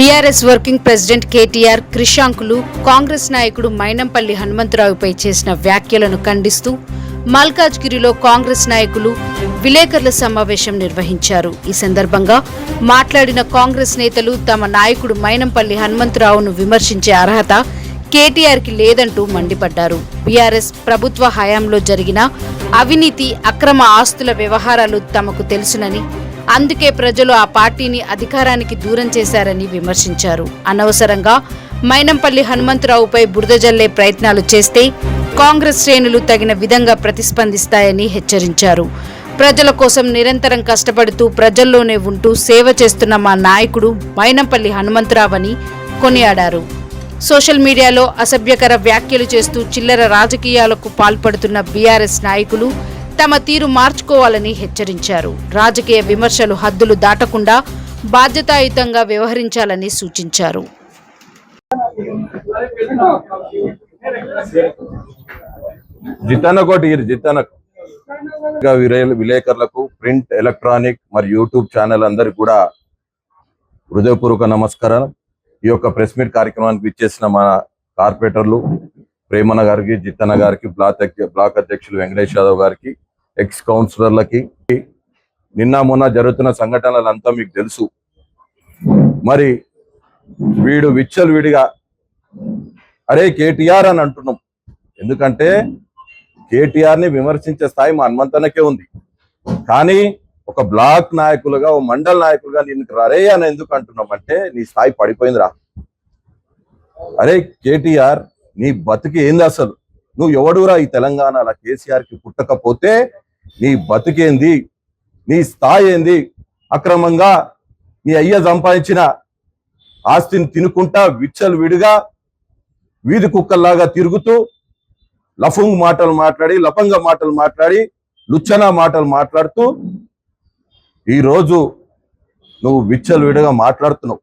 BRS working president KTR క్రిషాంకులు కాంగ్రెస్ నాయకుడు మైనంపల్లి హనుమంతరావుపై చేసిన వ్యాఖ్యలను ఖండిస్తూ మల్కాజ్గిరిలో కాంగ్రెస్ నాయకులు విలేకరుల సమావేశం నిర్వహించారు. ఈ సందర్భంగా మాట్లాడిన కాంగ్రెస్ నేతలు తమ నాయకుడు మైనంపల్లి హనుమంతరావును విమర్శించే అర్హత కేటీఆర్కి లేదంటూ మండిపడ్డారు. బీఆర్ఎస్ ప్రభుత్వ హయాంలో జరిగిన అవినీతి, అక్రమ ఆస్తుల వ్యవహారాలు తమకు తెలుసునని, అందుకే ప్రజలు ఆ పార్టీని అధికారానికి దూరం చేశారని విమర్శించారు. అనవసరంగా మైనంపల్లి హనుమంతరావుపై బురద జల్లే ప్రయత్నాలు చేస్తే కాంగ్రెస్ శ్రేణులు తగిన విధంగా ప్రతిస్పందిస్తాయని హెచ్చరించారు. ప్రజల కోసం నిరంతరం కష్టపడుతూ ప్రజల్లోనే ఉంటూ సేవ చేస్తున్న మా నాయకుడు మైనంపల్లి హనుమంతరావు అని కొనియాడారు. సోషల్ మీడియాలో అసభ్యకర వ్యాఖ్యలు చేస్తూ చిల్లర రాజకీయాలకు పాల్పడుతున్న బీఆర్ఎస్ నాయకులు తమ తీరు మార్చుకోవాలని హెచ్చరించారు. రాజకీయ విమర్శలు హద్దులు దాటకుండా బాధ్యతాయుతంగా వ్యవహరించాలని సూచించారు. విలేకరులకు, ప్రింట్, ఎలక్ట్రానిక్ మరియు యూట్యూబ్ ఛానల్ అందరికి కూడా హృదయపూర్వక నమస్కారం. ఈ యొక్క ప్రెస్ మీట్ కార్యక్రమానికి ఇచ్చేసిన మన కార్పొరేటర్లు ప్రేమన్న గారికి, జిత్తన్న గారికి, బ్లాక్ అధ్యక్షులు వెంకటేష్ యాదవ్ గారికి, ఎక్స్ కౌన్సిలర్లకి, నిన్న మొన్న జరుగుతున్న సంఘటనలంతా మీకు తెలుసు. మరి వీడు విచ్చలవిడిగా అరే కేటీఆర్ అని అంటున్నాం. ఎందుకంటే కేటీఆర్ ని విమర్శించే స్థాయి మా హనుమంతన్నకే ఉంది. కానీ ఒక బ్లాక్ నాయకులుగా, ఓ మండల నాయకులుగా నేను అరే అని ఎందుకు అంటున్నాం అంటే నీ స్థాయి పడిపోయిందిరా. అరే కేటీఆర్, నీ బతికి ఏంది అసలు? నువ్వు ఎవడురా ఈ తెలంగాణలో? కేసీఆర్ కి పుట్టకపోతే నీ బతికేంది? నీ స్థాయి ఏంది? అక్రమంగా నీ అయ్య సంపాదించిన ఆస్తిని తినుకుంటా విచ్చలు విడిగా వీధి కుక్కల్లాగా తిరుగుతూ లఫంగ్ మాటలు మాట్లాడి, లఫంగ మాటలు మాట్లాడి, లుచ్చనా మాటలు మాట్లాడుతూ ఈరోజు నువ్వు విచ్చలు విడిగా మాట్లాడుతున్నావు.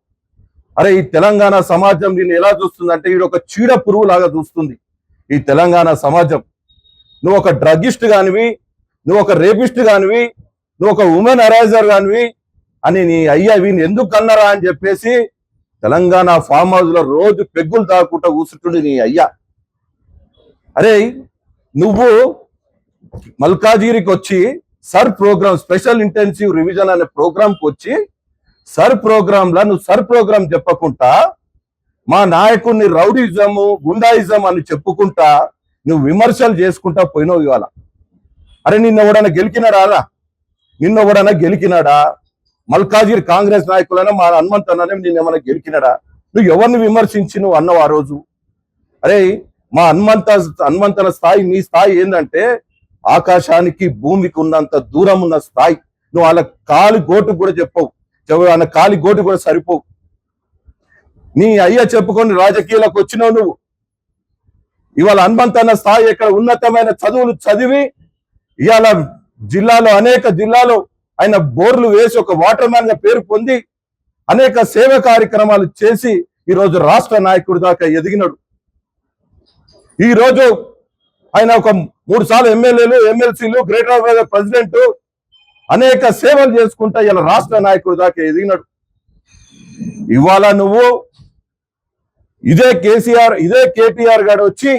అరే ఈ తెలంగాణ సమాజం దీన్ని ఎలా చూస్తుందంటే ఇది ఒక చీడ పురుగు లాగా చూస్తుంది. ఈ తెలంగాణ సమాజం నువ్వు ఒక డ్రగ్గిస్ట్ కానివి, నువ్వు ఒక రేపిస్ట్ కానివి, నువ్వు ఒక ఉమెన్ అరైజర్ కానివి అని నీ అయ్యా వీని ఎందుకు అన్నారా అని చెప్పేసి తెలంగాణ ఫామ్ హౌస్ లో రోజు పెగ్గులు తాగుకుంటా కూర్చుంటుండే నీ అయ్యా. అరే నువ్వు మల్కాజిగిరికి వచ్చి sir program, special intensive revision అనే ప్రోగ్రాంకి వచ్చి సర్ ప్రోగ్రామ్ లా నువ్వు సర్ ప్రోగ్రామ్ చెప్పకుండా మా నాయకుడిని రౌడీజము, గుండాయిజం అని చెప్పుకుంటా నువ్వు విమర్శలు చేసుకుంటా పోయినావు ఇవాళ. అరే నిన్నెవడన్నా గెలికినాడా? నిన్నెవడన్నా గెలికినాడా? మల్కాజిగిరి కాంగ్రెస్ నాయకులైనా మా హనుమంతన్ననే నిన్నేమన్నా గెలికినాడా? నువ్వు ఎవరిని విమర్శించి నువ్వు అన్నావు ఆ రోజు? అరే మా హనుమంతన స్థాయి, నీ స్థాయి ఏంటంటే ఆకాశానికి భూమికి ఉన్నంత దూరం ఉన్న స్థాయి. నువ్వు వాళ్ళ కాలి గోటు కూడా చెప్పవు, ఆయన కాలి గోటు కూడా సరిపోవు. నీ అయ్య చెప్పుకొని రాజకీయాలకు వచ్చినావు నువ్వు. ఇవాళ హనుమంతన్న స్థాయి ఇక్కడ ఉన్నతమైన చదువులు చదివి ఇవాళ జిల్లాలో, అనేక జిల్లాలో ఆయన బోర్లు వేసి ఒక వాటర్ మ్యాన్ గా పేరు పొంది అనేక సేవ కార్యక్రమాలు చేసి ఈరోజు రాష్ట్ర నాయకుడి దాకా ఎదిగినాడు. ఈ రోజు ఆయన ఒక 3 సార్లు ఎమ్మెల్యేలు, ఎమ్మెల్సీలు, గ్రేటర్ హైదరాబాద్ ప్రెసిడెంట్, అనేక సేవలు చేసుకుంటా ఇలా రాష్ట్ర నాయకుడి దాకా ఎదిగినాడు. ఇవాళ నువ్వు ఇదే కేసీఆర్, ఇదే కేటీఆర్ గారు వచ్చి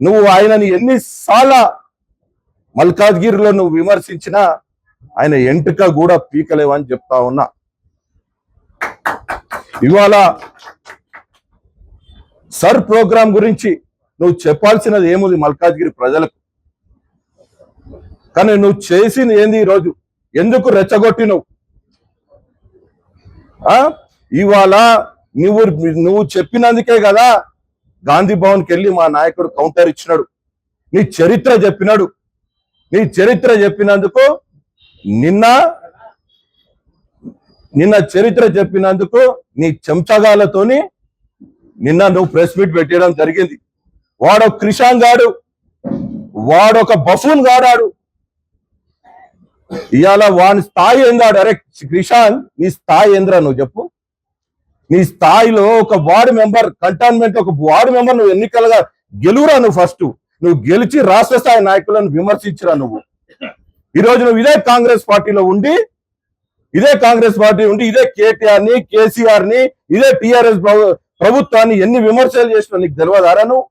నువ్వు ఆయనని ఎన్నిసార్లు మల్కాజ్గిరిలో నువ్వు విమర్శించినా ఆయన ఎంటుక కూడా పీకలేవని చెప్తా ఉన్నా. ఇవాళ సర్ ప్రోగ్రాం గురించి నువ్వు చెప్పాల్సినది ఏముంది మల్కాజ్గిరి ప్రజలకు? కానీ నువ్వు చేసింది ఏంది? ఈరోజు ఎందుకు రెచ్చగొట్టినవు? ఇవాళ నువ్వు చెప్పినందుకే కదా గాంధీ భవన్కి వెళ్ళి మా నాయకుడు కౌంటర్ ఇచ్చినాడు. నీ చరిత్ర చెప్పినాడు. నీ చరిత్ర చెప్పినందుకు నిన్న చరిత్ర చెప్పినందుకు నీ చెంచగాలతోని నిన్న నువ్వు ప్రెస్ మీట్ పెట్టడం జరిగింది. వాడొక క్రిషాంగ్ గాడు, వాడొక బఫూన్ గాడాడు. ఇవాళ వాని స్థాయి ఏందాడు? అరే క్రిషాంగ్, నీ స్థాయి ఏంద్రా నువ్వు చెప్పు. నీ స్థాయిలో ఒక వార్డు మెంబర్, కంటోన్మెంట్ ఒక వార్డు మెంబర్ నువ్వు ఎన్నికలుగా గెలువురా. నువ్వు ఫస్ట్ నువ్వు గెలిచి రాష్ట్ర స్థాయి నాయకులను విమర్శించరా నువ్వు. ఈరోజు నువ్వు ఇదే కాంగ్రెస్ పార్టీలో ఉండి ఇదే కాంగ్రెస్ పార్టీ ఉండి ఇదే కేటీఆర్ ని కేసీఆర్ ని ఇదే టిఆర్ఎస్ ప్రభుత్వాన్ని ఎన్ని విమర్శలు చేసినా నీకు తెలియదారా? నువ్వు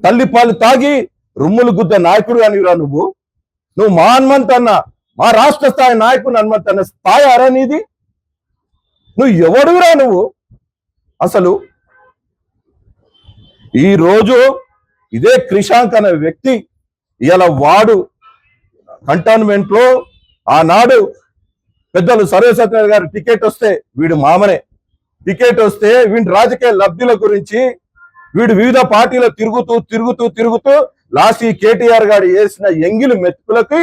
తల్లిపాలు తాగి రుమ్ములు గుద్ద నాయకుడు కానిరా నువ్వు మా హనుమంతన్న, మా రాష్ట్ర స్థాయి నాయకుడు హనుమంతన్న స్థాయి అరా నీది? నువ్వు ఎవడురా నువ్వు అసలు? ఈ రోజు ఇదే క్రిషాంక్ అనే వ్యక్తి ఇలా వాడు కంటోన్మెంట్ లో ఆనాడు పెద్దలు సర్వేసత్యనారాయణ గారు టికెట్ వస్తే వీడు మామనే టికెట్ వస్తే వీడి రాజకీయ లబ్ధుల గురించి వీడు వివిధ పార్టీలో తిరుగుతూ లాస్ట్ ఈ కేటీఆర్ గారు వేసిన ఎంగిలి మెతుకులకి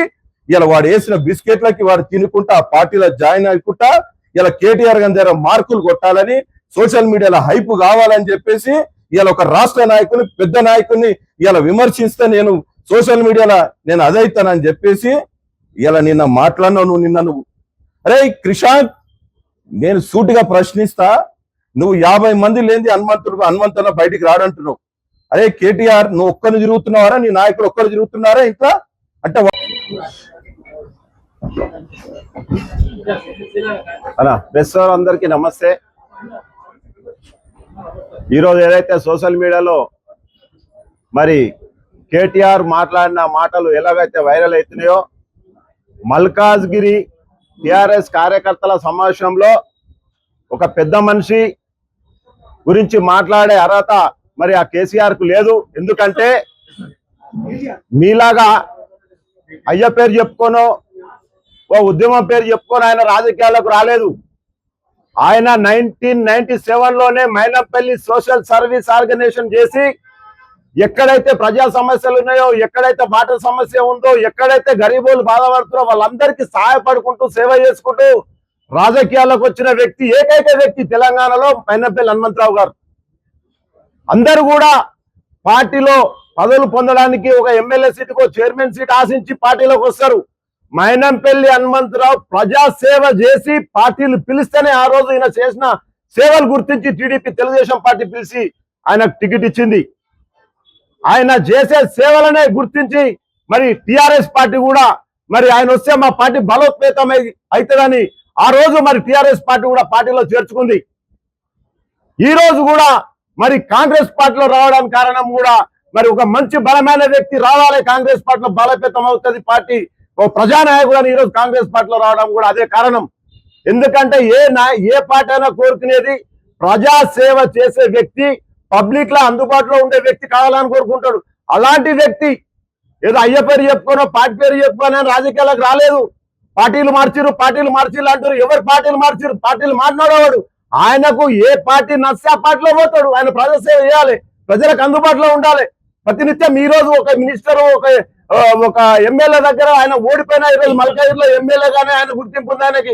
ఇలా వాడు వేసిన బిస్కెట్లకి వాడు తినుకుంటా ఆ పార్టీలో జాయిన్ అయ్యుకుంటా ఇలా కేటీఆర్ గారి దగ్గర మార్కులు కొట్టాలని సోషల్ మీడియాలో హైప్ కావాలని చెప్పేసి ఇలా ఒక రాష్ట్ర నాయకుని పెద్ద నాయకుని ఇలా విమర్శిస్తే నేను సోషల్ మీడియాలో నేను అదైతానని చెప్పేసి ఇలా నిన్న మాట్లాడినావు. నువ్వు అరే క్రిషాంక్, నేను సూటిగా ప్రశ్నిస్తా, నువ్వు 50 మంది లేని హనుమంతున్న బయటికి రాడంటున్నావు. అరే కేటీఆర్, నువ్వు ఒక్కరిని తిరుగుతున్నావారా? నీ నాయకుడు ఒక్కరు తిరుగుతున్నారా ఇంట్లో? అంటే అలా ప్రెస్ అందరికీ నమస్తే. ఈరోజు ఏదైతే సోషల్ మీడియాలో మరి కేటీఆర్ మాట్లాడిన మాటలు ఎలాగైతే వైరల్ అవుతున్నాయో, మల్కాజ్గిరి టిఆర్ఎస్ కార్యకర్తల సమావేశంలో ఒక పెద్ద మనిషి గురించి మాట్లాడే అర్హత మరి ఆ కేసీఆర్ కు లేదు. ఎందుకంటే మీలాగా అయ్య పేరు చెప్పుకోనో ఓ ఉద్యమం పేరు చెప్పుకొని ఆయన రాజకీయాలకు రాలేదు. ఆయన 1997లోనే మైనంపల్లి సోషల్ సర్వీస్ ఆర్గనైజేషన్ చేసి ఎక్కడైతే ప్రజా సమస్యలు ఉన్నాయో, ఎక్కడైతే వాటర్ సమస్య ఉందో, ఎక్కడైతే గరీబులు బాధపడుతున్నారో వాళ్ళందరికీ సహాయపడుకుంటూ సేవ చేసుకుంటూ రాజకీయాలకు వచ్చిన వ్యక్తి, ఏకైక వ్యక్తి తెలంగాణలో మైనంపల్లి హనుమంతరావు గారు. అందరూ కూడా పార్టీలో పదవులు పొందడానికి ఒక ఎమ్మెల్యే సీటుకో చైర్మన్ సీట్ ఆశించి పార్టీలోకి వస్తారు. మైనంపల్లి హనుమంతరావు ప్రజా సేవ చేసి పార్టీలు పిలిస్తేనే ఆ రోజు ఈయన చేసిన సేవలు గుర్తించి టీడీపీ తెలుగుదేశం పార్టీ పిలిచి ఆయనకు టికెట్ ఇచ్చింది. ఆయన చేసే సేవలనే గుర్తించి మరి టిఆర్ఎస్ పార్టీ కూడా మరి ఆయన వస్తే మా పార్టీ బలోపేతం అవుతుందని ఆ రోజు మరి టిఆర్ఎస్ పార్టీ కూడా పార్టీలో చేర్చుకుంది. ఈ రోజు కూడా మరి కాంగ్రెస్ పార్టీలో రావడానికి కారణం కూడా మరి ఒక మంచి బలమైన వ్యక్తి రావాలి, కాంగ్రెస్ పార్టీలో బలోపేతం అవుతుంది పార్టీ, ఓ ప్రజానాయకుడు అని ఈరోజు కాంగ్రెస్ పార్టీలో రావడం కూడా అదే కారణం. ఎందుకంటే ఏ పార్టీ అయినా కోరుకునేది ప్రజా సేవ చేసే వ్యక్తి, పబ్లిక్ లో అందుబాటులో ఉండే వ్యక్తి కావాలని కోరుకుంటాడు. అలాంటి వ్యక్తి ఏదో అయ్య పేరు చెప్పుకోనో పార్టీ పేరు చెప్పుకోనో రాజకీయాలకు రాలేదు. పార్టీలు మార్చిరు అంటారు. ఎవరు పార్టీలు మార్చిరు? పార్టీలు మాట్లాడేవాడు. ఆయనకు ఏ పార్టీ నచ్చే ఆ పార్టీలో పోతాడు. ఆయన ప్రజాసేవ చేయాలి, ప్రజలకు అందుబాటులో ఉండాలి. ప్రతినిత్యం ఈ రోజు ఒక మినిస్టర్ ఒక ఎమ్మెల్యే దగ్గర ఆయన ఓడిపోయినా ఈరోజు మల్కాజ్గిరిలో ఎమ్మెల్యేగానే ఆయన గుర్తింపు ఉంది ఆయనకి.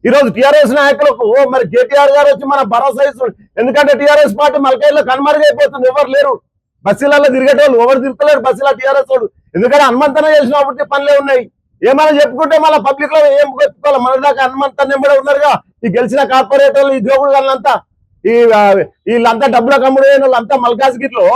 ఈ రోజు టిఆర్ఎస్ నాయకులకు మరి కేటీఆర్ గారు వచ్చి మన భరోసా ఇస్తుంది. ఎందుకంటే టిఆర్ఎస్ పార్టీ మల్కాజ్గిరిలో కనుమరుగైపోతుంది, ఎవరు లేరు బస్సులలో తిరిగేటోళ్ళు, ఎవరు తిరుగుతలేరు బస్సులో టిఆర్ఎస్ వాడు. ఎందుకంటే హనుమంతన చేసినప్పుడు పనులే ఉన్నాయి. ఏమైనా చెప్పుకుంటే మళ్ళీ పబ్లిక్ లో ఏం చెప్పుకోవాలి? మన దాకా హనుమంతన్న ఎంబడే ఉన్నారుగా ఈ గెలిచిన కార్పొరేటర్లు, ఈ జోగుడు వాళ్ళంతా, వీళ్ళంతా డబ్బుల కమ్ముడు వాళ్ళంతా మల్కాజ్గిరిలో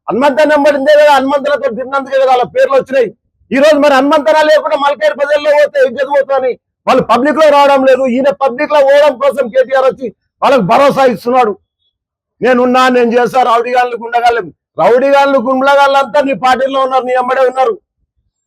హనుమంతన్న ఎంబడిందే కదా, హనుమంతనతో తిన్నందుకే కదా వాళ్ళ పేర్లు వచ్చినాయి. ఈ రోజు మరి హనుమంతన లేకుండా మల్కాజ్గిరి ప్రజల్లో పోతే ఇజ్జత్ పోతుందని వాళ్ళు పబ్లిక్ లో రావడం లేదు. ఈయన పబ్లిక్ లో పోవడం కోసం కేటీఆర్ వచ్చి వాళ్ళకి భరోసా ఇస్తున్నాడు. నేనున్నా, నేను చేస్తా, రౌడీగాళ్ళు గుండగాళ్ళంతా నీ పార్టీలో ఉన్నారు, నీ ఎంబడే ఉన్నారు.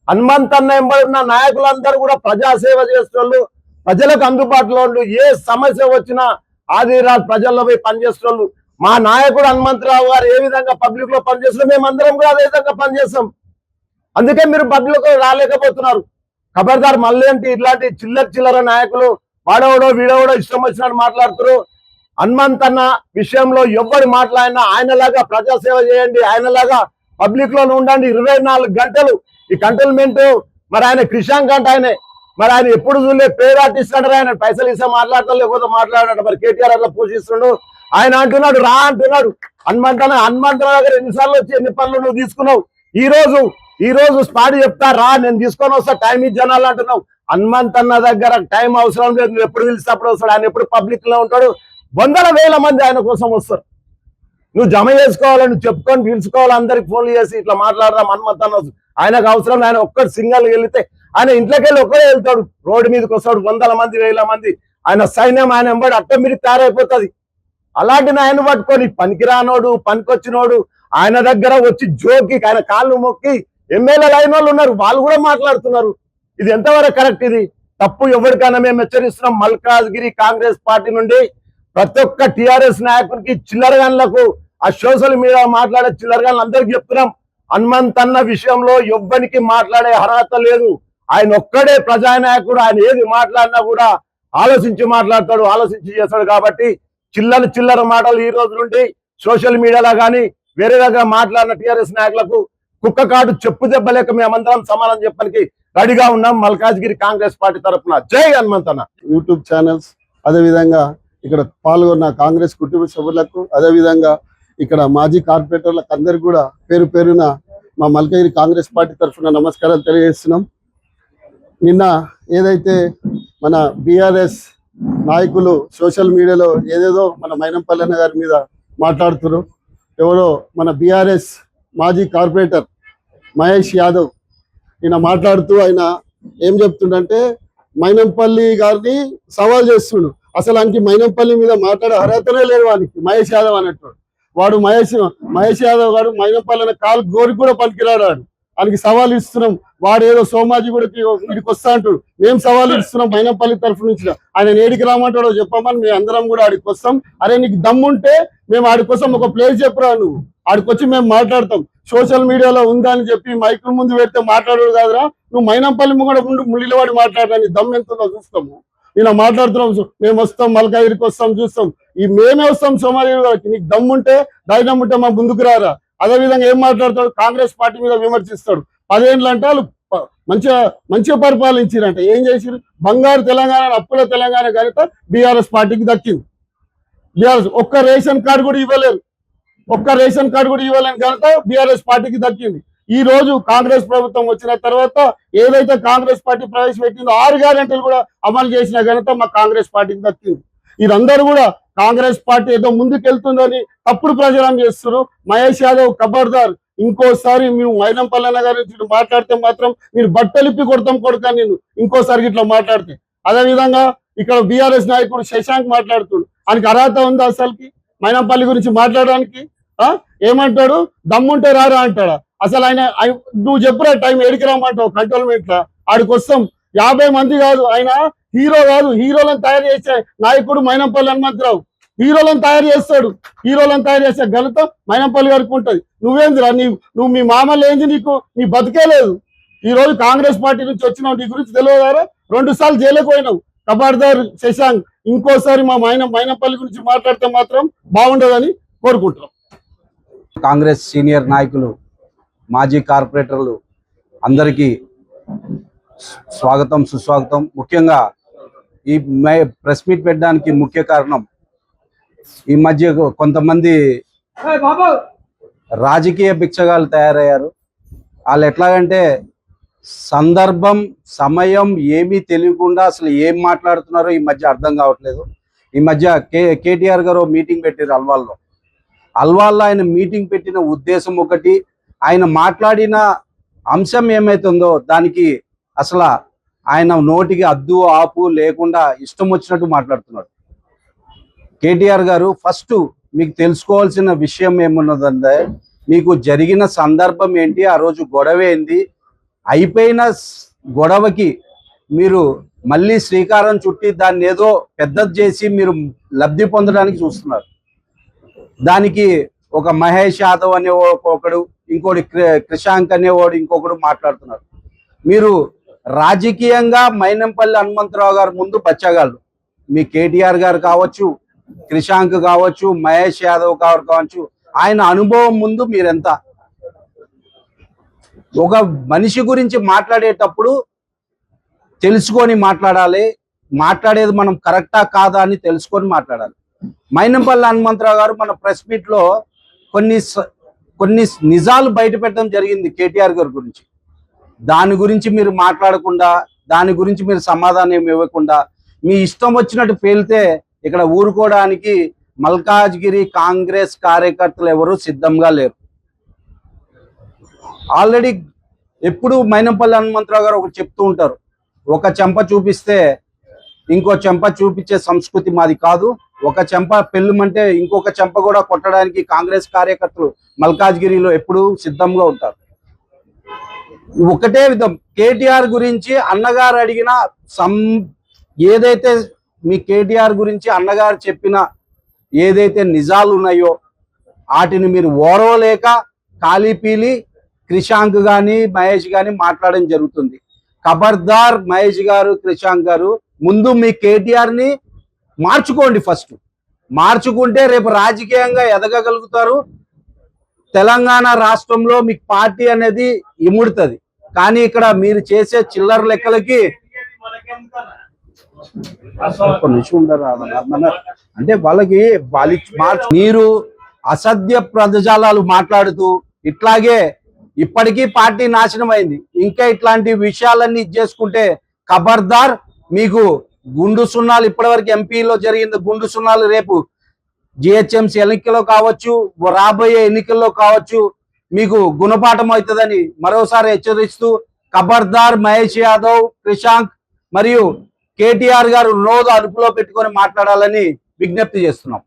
హనుమంతన్న ఎంబడి ఉన్న నాయకులందరూ కూడా ప్రజాసేవ చేస్తున్నారు, ప్రజలకు అందుబాటులో ఉండు, ఏ సమస్య వచ్చినా ఆదిరాజ్ ప్రజల్లో పోయి పనిచేస్తున్నారు. మా నాయకుడు హనుమంతరావు గారు ఏ విధంగా పబ్లిక్ లో పనిచేస్తున్నాం, మేమందరం కూడా అదే విధంగా పనిచేస్తాం. అందుకే మీరు పబ్లిక్ లో రాలేకపోతున్నారు. ఖబర్దార్ మళ్ళీ అంటే ఇట్లాంటి చిల్లర నాయకులు వాడవడో వీడవడో ఇష్టం వచ్చినట్టు మాట్లాడుతారు. హనుమంతన్న విషయంలో ఎవరు మాట్లాడినా ఆయనలాగా ప్రజాసేవ చేయండి, ఆయనలాగా పబ్లిక్ లో ఉండండి 24 గంటలు. ఈ కంటోన్మెంట్ మరి ఆయన క్రిషాంక్ అంటే మరి ఆయన ఎప్పుడు చూడలే, పేరు ఆర్టిస్ట్ అంటారు. ఆయన పైసలు ఇస్తే మాట్లాడతారు, లేకపోతే మాట్లాడాడు. మరి కేటీఆర్ అట్లా పోషిస్తుండు. ఆయన అంటున్నాడు రా అంటున్నాడు. హనుమంతన దగ్గర ఎన్నిసార్లు వచ్చి ఎన్ని పనులు నువ్వు తీసుకున్నావు? ఈ రోజు స్పాట్ చెప్తా రా, నేను తీసుకొని వస్తా, టైం ఇచ్చి జనాలు అంటున్నావు. హనుమంతన్న దగ్గర టైం అవసరం లేదు, నువ్వు ఎప్పుడు పిలిస్తే అప్పుడు వస్తాడు. ఆయన ఎప్పుడు పబ్లిక్ లో ఉంటాడు. 100,000 మంది ఆయన కోసం వస్తారు. నువ్వు జమ చేసుకోవాలి, నువ్వు చెప్పుకొని పిలుచుకోవాలి, అందరికి ఫోన్లు చేసి ఇట్లా మాట్లాడదాం హనుమంతన్న. ఆయనకు అవసరం, ఆయన ఒక్కటి సింగల్ వెళితే ఆయన ఇంట్లోకి వెళ్ళి ఒక్కడే వెళ్తాడు, రోడ్డు మీదకి వస్తాడు, వందల మంది వేల మంది ఆయన సైన్యం ఆయన వెంబడి అట్ట మీరు తయారైపోతుంది. అలాంటి ఆయన పట్టుకొని పనికిరానోడు పనికొచ్చినోడు ఆయన దగ్గర వచ్చి జోకి ఆయన కాళ్ళు మొక్కి ఎమ్మెల్యేలు అయిన వాళ్ళు ఉన్నారు, వాళ్ళు కూడా మాట్లాడుతున్నారు. ఇది ఎంతవరకు కరెక్ట్? ఇది తప్పు. ఎవరికైనా మేము హెచ్చరిస్తున్నాం, మల్కాజ్గిరి కాంగ్రెస్ పార్టీ నుండి ప్రతి ఒక్క టిఆర్ఎస్ నాయకుడికి చిల్లరగాన్లకు ఆ సోషల్ మీడియా మాట్లాడే చిల్లరగాన్లు అందరికి చెప్తున్నాం, హనుమంత్ అన్న విషయంలో ఎవ్వరికి మాట్లాడే అర్హత లేదు. ఆయన ఒక్కడే ప్రజానాయకుడు, ఆయన ఏది మాట్లాడినా కూడా ఆలోచించి మాట్లాడతాడు, ఆలోచించి చేస్తాడు. కాబట్టి చిల్లర మాటలు ఈ రోజు నుండి సోషల్ మీడియాలో కానీ వేరే దగ్గర మాట్లాడిన టిఆర్ఎస్ నాయకులకు కుక్క కాటు చెప్పు దెబ్బలేక మేమందరం సమాధానం చెప్పడానికి రెడీగా ఉన్నాం మల్కాజ్గిరి కాంగ్రెస్ పార్టీ తరఫున. జై హనుమంత్ అన్న. యూట్యూబ్ ఛానల్స్, అదేవిధంగా ఇక్కడ పాల్గొన్న కాంగ్రెస్ కుటుంబ సభ్యులకు, అదేవిధంగా ఇక్కడ మాజీ కార్పొరేటర్లకు అందరికి కూడా పేరు పేరున మా మల్కాజ్గిరి కాంగ్రెస్ పార్టీ తరఫున నమస్కారాలు తెలియజేస్తున్నాం. నిన్న ఏదైతే మన బీఆర్ఎస్ నాయకులు సోషల్ మీడియాలో ఏదేదో మన మైనంపల్లి అన్న గారి మీద మాట్లాడుతున్నారు, ఎవరో మన బీఆర్ఎస్ మాజీ కార్పొరేటర్ మహేష్ యాదవ్ ఈయన మాట్లాడుతూ ఆయన ఏం చెప్తుండంటే మైనంపల్లి గారిని సవాల్ చేస్తుండు. అసలు ఆయనకి మైనంపల్లి మీద మాట్లాడే అర్హతనే లేదు వానికి, మహేష్ యాదవ్ అన్నట్టు. వాడు మహేష్ యాదవ్ గారు మైనంపల్లి అనే కాలు గోరి కూడా పనికిరాడు. ఆయనకి సవాల్ ఇస్తున్నాం. వాడు ఏదో సోమాజీ కూడా వీడికి వస్తా అంటాడు, మేము సవాల్ ఇస్తున్నాం మైనంపల్లి తరఫు నుంచి. ఆయన ఏడికి రామంటాడో చెప్పమని మేము అందరం కూడా ఆడికి వస్తాం. అరే నీకు దమ్ముంటే మేము ఆడి కోసం ఒక ప్లేస్ చెప్పురా, నువ్వు ఆడికొచ్చి మేము మాట్లాడతాం. సోషల్ మీడియాలో ఉందా అని చెప్పి మైకుల ముందు పెడితే మాట్లాడడు కాదురా, నువ్వు మైనంపల్లి కూడా ముళ్ళివాడి మాట్లాడడానికి దమ్ ఎంతుందో చూస్తాము. నేను మాట్లాడుతున్నాం, మేము వస్తాం, మల్కాజ్గిరికి వస్తాం, చూస్తాం. మేమే వస్తాం సోమాజికి. నీకు దమ్ముంటే ధైర్యం ఉంటే మా ముందుకు రారా. అదే విధంగా ఏం మాట్లాడతాడు, కాంగ్రెస్ పార్టీ మీద విమర్శిస్తాడు. 10 ఏళ్ళు అంటే వాళ్ళు మంచిగా పరిపాలించారంట. ఏం చేసిరు? బంగారు తెలంగాణ, అప్పుల తెలంగాణ కనుక బీఆర్ఎస్ పార్టీకి దక్కింది. బీఆర్ఎస్ ఒక్క రేషన్ కార్డు కూడా ఇవ్వలేరు, కనుక బీఆర్ఎస్ పార్టీకి దక్కింది. ఈ రోజు కాంగ్రెస్ ప్రభుత్వం వచ్చిన తర్వాత ఏదైతే కాంగ్రెస్ పార్టీ ప్రవేశపెట్టిందో 6 గ్యారెంటీలు కూడా అమలు చేసిన ఘనత మా కాంగ్రెస్ పార్టీకి దక్కింది. వీరందరూ కూడా కాంగ్రెస్ పార్టీ ఏదో ముందుకెళ్తుందని తప్పుడు ప్రచారం చేస్తున్నారు. మహేష్ యాదవ్ ఖబర్దార్, ఇంకోసారి మేము మైనంపల్లి అన్న గారి నుంచి మాట్లాడితే మాత్రం మీరు బట్టలిప్పి కొడతాం కొడుకా నేను, ఇంకోసారి ఇట్లా మాట్లాడితే. అదే విధంగా ఇక్కడ బీఆర్ఎస్ నాయకుడు శశాంక్ మాట్లాడుతుడు, ఆయనకి అర్హత ఉందా అసలుకి మైనంపల్లి గురించి మాట్లాడడానికి? ఏమంటాడు, దమ్ముంటే రారా అంటాడా? అసలు ఆయన నువ్వు చెప్పురా టైం ఏడికి రమ్మంటావు కంట్రోల్మెంట్ లా, ఆడికి వస్తాం. 50 మంది కాదు, ఆయన హీరో కాదు, హీరోలను తయారు చేసే నాయకుడు మైనంపల్లి హనుమంతరావు. హీరోలను తయారు చేసే ఘనత మైనంపల్లి గారికి ఉంటుంది. నువ్వేందిరా, నువ్వు మీ మామలు ఏంది, నీ బతికే లేదు. ఈ రోజు కాంగ్రెస్ పార్టీ నుంచి వచ్చినావు, నీ గురించి తెలియదారా? 2 సార్లు జైలుకు పోయినావు. ఖబర్దార్ శశాంక్, ఇంకోసారి మా మైనంపల్లి గురించి మాట్లాడితే మాత్రం బాగుండదని కోరుకుంటున్నాం. కాంగ్రెస్ సీనియర్ నాయకులు, మాజీ కార్పొరేటర్లు అందరికీ స్వాగతం, సుస్వాగతం. ముఖ్యంగా ఈ ప్రెస్ మీట్ పెట్టడానికి ముఖ్య కారణం, ఈ మధ్య కొంతమంది రాజకీయ భిక్షగాళ్ళు తయారయ్యారు. వాళ్ళు ఎట్లాగంటే సందర్భం సమయం ఏమీ తెలియకుండా అసలు ఏం మాట్లాడుతున్నారో ఈ మధ్య అర్థం కావట్లేదు. ఈ మధ్య కేటీఆర్ గారు మీటింగ్ పెట్టారు అల్వాల్లో. ఆయన మీటింగ్ పెట్టిన ఉద్దేశం ఒకటి, ఆయన మాట్లాడిన అంశం ఏమైతుందో దానికి అసలు ఆయన నోటికి అద్దు ఆపు లేకుండా ఇష్టం వచ్చినట్టు మాట్లాడుతున్నాడు. కేటీఆర్ గారు, ఫస్ట్ మీకు తెలుసుకోవాల్సిన విషయం ఏమున్నదంటే, మీకు జరిగిన సందర్భం ఏంటి, ఆ రోజు గొడవ ఏంది, అయిపోయిన గొడవకి మీరు మళ్ళీ శ్రీకారం చుట్టి దాన్ని ఏదో పెద్దది చేసి మీరు లబ్ధి పొందడానికి చూస్తున్నారు. దానికి ఒక మహేష్ యాదవ్ అనే ఒకడు, ఇంకోటి క్రిషాంక్ అనేవాడు, ఇంకొకడు మాట్లాడుతున్నారు. మీరు రాజకీయంగా మైనంపల్లి హనుమంతరావు గారు ముందు బచ్చగాళ్ళు. మీ కేటీఆర్ గారు కావచ్చు, క్రిషాంక్ కావచ్చు, మహేష్ యాదవ్ గారు కావచ్చు, ఆయన అనుభవం ముందు మీరెంత. ఒక మనిషి గురించి మాట్లాడేటప్పుడు తెలుసుకొని మాట్లాడాలి, మాట్లాడేది మనం కరెక్టా కాదా అని తెలుసుకొని మాట్లాడాలి. మైనంపల్లి హనుమంతరావు గారు మన ప్రెస్ మీట్ లో కొన్ని నిజాలు బయట పెట్టడం జరిగింది కేటీఆర్ గారి గురించి. దాని గురించి మీరు మాట్లాడకుండా, దాని గురించి మీరు సమాధానం ఇవ్వకుండా మీ ఇష్టం వచ్చినట్టు పేలితే ఇక్కడ ఊరుకోవడానికి మల్కాజ్గిరి కాంగ్రెస్ కార్యకర్తలు ఎవరు సిద్ధంగా లేరు. ఆల్రెడీ ఎప్పుడు మైనంపల్లి హనుమంతరావు గారు ఒకటి చెప్తూ ఉంటారు, ఒక చెంప చూపిస్తే ఇంకో చెంప చూపించే సంస్కృతి మాది కాదు, ఒక చెంప పెళ్ళుమంటే ఇంకొక చెంప కూడా కొట్టడానికి కాంగ్రెస్ కార్యకర్తలు మల్కాజ్గిరిలో ఎప్పుడు సిద్ధంగా ఉంటారు. ఒకటే విధం కేటీఆర్ గురించి అన్నగారు అడిగిన ఏదైతే మీ కేటీఆర్ గురించి అన్నగారు చెప్పిన ఏదైతే నిజాలు ఉన్నాయో వాటిని మీరు ఓరవలేక కాళీపీలి క్రిషాంక్ గాని మహేష్ గాని మాట్లాడడం జరుగుతుంది. ఖబర్దార్ మహేష్ గారు, క్రిషాంక్ గారు, ముందు మీ కేటీఆర్ ని మార్చుకోండి. ఫస్ట్ మార్చుకుంటే రేపు రాజకీయంగా ఎదగగలుగుతారు. తెలంగాణ రాష్ట్రంలో మీకు పార్టీ అనేది ఇముడుతుంది. కానీ ఇక్కడ మీరు చేసే చిల్లర లెక్కలకి అంటే వాళ్ళకి మీరు అసత్య ప్రజాలాలు మాట్లాడుతూ ఇట్లాగే ఇప్పటికీ పార్టీ నాశనం అయింది. ఇంకా ఇట్లాంటి విషయాలన్నీ చేసుకుంటే ఖబర్దార్, మీకు గుండు సున్నాలు ఇప్పటివరకు ఎంపీలో జరిగిన గుండు సున్నాలు రేపు జిహెచ్ఎంసీ ఎన్నికల్లో కావచ్చు, రాబోయే ఎన్నికల్లో కావచ్చు, మీకు గుణపాఠం అవుతుందని మరోసారి హెచ్చరిస్తూ ఖబర్దార్ మహేష్ యాదవ్, క్రిషాంక్ మరియు కేటీఆర్ గారు నోరు అదుపులో పెట్టుకొని మాట్లాడాలని విజ్ఞప్తి చేస్తున్నాం.